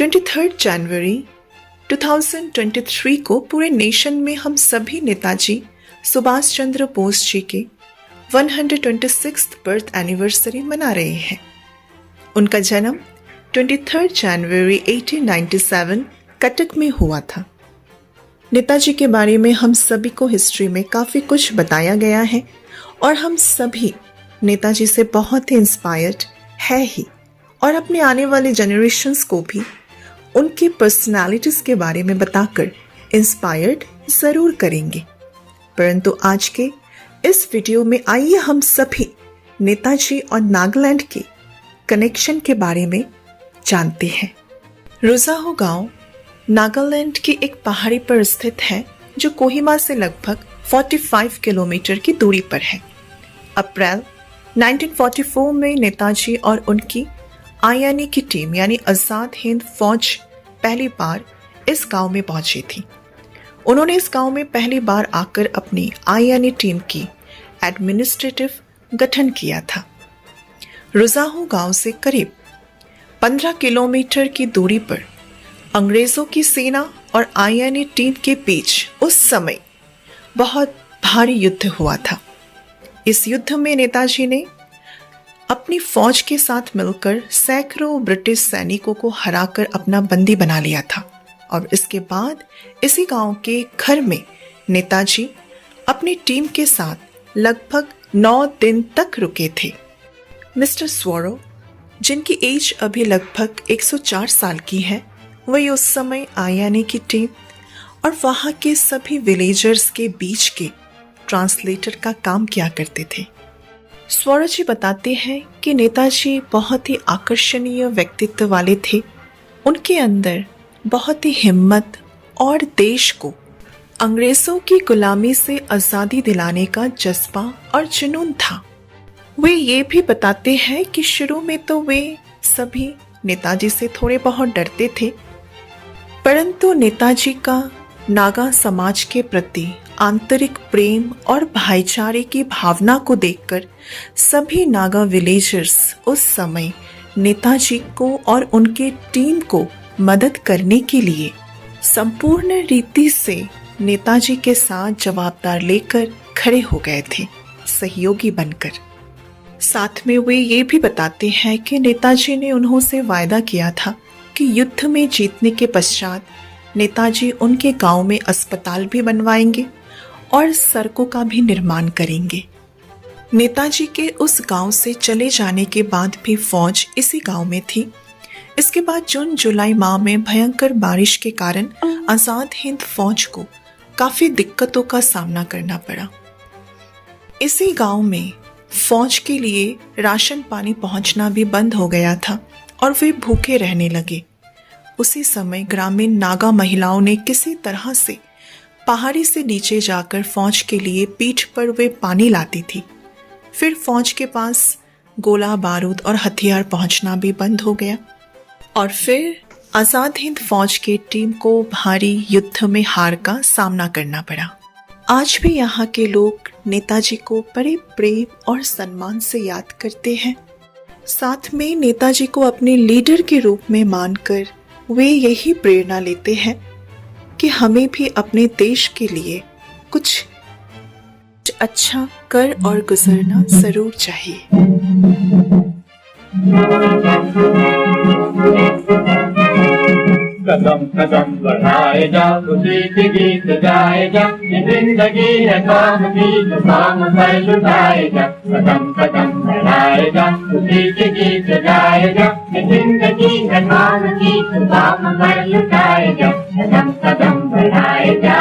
23 जनवरी 2023 को पूरे नेशन में हम सभी नेताजी सुभाष चंद्र बोस जी के 126th बर्थ एनिवर्सरी मना रहे हैं। उनका जन्म 23 जनवरी 1897 कटक में हुआ था। नेताजी के बारे में हम सभी को हिस्ट्री में काफ़ी कुछ बताया गया है और हम सभी नेताजी से बहुत ही इंस्पायर्ड है ही, और अपने आने वाले जनरेशन्स को भी उनकी पर्सनालिटीज़ के बारे में बताकर इंस्पायर्ड ज़रूर करेंगे। परंतु आज के इस वीडियो में आइए हम सभी नेताजी और नागालैंड के कनेक्शन के बारे में जानते हैं। रुजाहो गांव नागालैंड की एक पहाड़ी पर स्थित है जो कोहिमा से लगभग 45 किलोमीटर की दूरी पर है। अप्रैल 1944 में नेताजी और उनकी आईएनए की टीम यानी आज़ाद हिंद फौज पहली बार इस गांव में पहुंची थी। उन्होंने इस गांव में पहली बार आकर अपनी आईएनए टीम की एडमिनिस्ट्रेटिव गठन किया था। रुजाहो गांव से करीब 15 किलोमीटर की दूरी पर अंग्रेज़ों की सेना और आईएनए टीम के बीच उस समय बहुत भारी युद्ध हुआ था। इस युद्ध में नेताजी ने अपनी फौज के साथ मिलकर सैकड़ों ब्रिटिश सैनिकों को हराकर अपना बंदी बना लिया था और इसके बाद इसी गांव के घर में नेताजी अपनी टीम के साथ लगभग 9 दिन तक रुके थे। मिस्टर स्वरो, जिनकी एज अभी लगभग 104 साल की है, वही उस समय आईएनए की टीम और वहाँ के सभी विलेजर्स के बीच के ट्रांसलेटर का काम किया करते थे। स्वरो जी बताते हैं कि नेताजी बहुत ही आकर्षणीय व्यक्तित्व वाले थे। उनके अंदर बहुत ही हिम्मत और देश को अंग्रेज़ों की गुलामी से आज़ादी दिलाने का जज्बा और जुनून था। वे ये भी बताते हैं कि शुरू में तो वे सभी नेताजी से थोड़े बहुत डरते थे, परंतु नेताजी का नागा समाज के प्रति आंतरिक प्रेम और भाईचारे की भावना को देखकर सभी नागा विलेजर्स उस समय नेताजी को और उनके टीम को मदद करने के लिए संपूर्ण रीति से नेताजी के साथ जवाबदार लेकर खड़े हो गए थे, सहयोगी बनकर। साथ में वे ये भी बताते हैं कि नेताजी ने उन्हों से वायदा किया था कि युद्ध में जीतने के पश्चात नेताजी उनके गांव में अस्पताल भी बनवाएंगे और सड़कों का भी निर्माण करेंगे। नेताजी के उस गांव से चले जाने के बाद भी फौज इसी गांव में थी। इसके बाद जून जुलाई माह में भयंकर बारिश के कारण आज़ाद हिंद फौज को काफ़ी दिक्कतों का सामना करना पड़ा। इसी गांव में फौज के लिए राशन पानी पहुंचना भी बंद हो गया था और वे भूखे रहने लगे। उसी समय ग्रामीण नागा महिलाओं ने किसी तरह से पहाड़ी से नीचे जाकर फौज के लिए पीठ पर वे पानी लाती थी। फिर फौज के पास गोला बारूद और हथियार पहुंचना भी बंद हो गया और फिर आज़ाद हिंद फौज की टीम को भारी युद्ध में हार का सामना करना पड़ा। आज भी यहाँ के लोग नेताजी को बड़े प्रेम और सम्मान से याद करते हैं। साथ में नेताजी को अपने लीडर के रूप में मानकर वे यही प्रेरणा लेते हैं कि हमें भी अपने देश के लिए कुछ अच्छा कर और गुजरना जरूर चाहिए। कदम कदम बढ़ाए जा, खुशी के गीत गाए जा, ये जिंदगी है काम की तो काम पर लुटाए जा। कदम कदम बढ़ाए जा, खुशी के गीत गाए जा, ये जिंदगी है काम की तो काम पर लुटाए जा। कदम कदम बढ़ाए जा।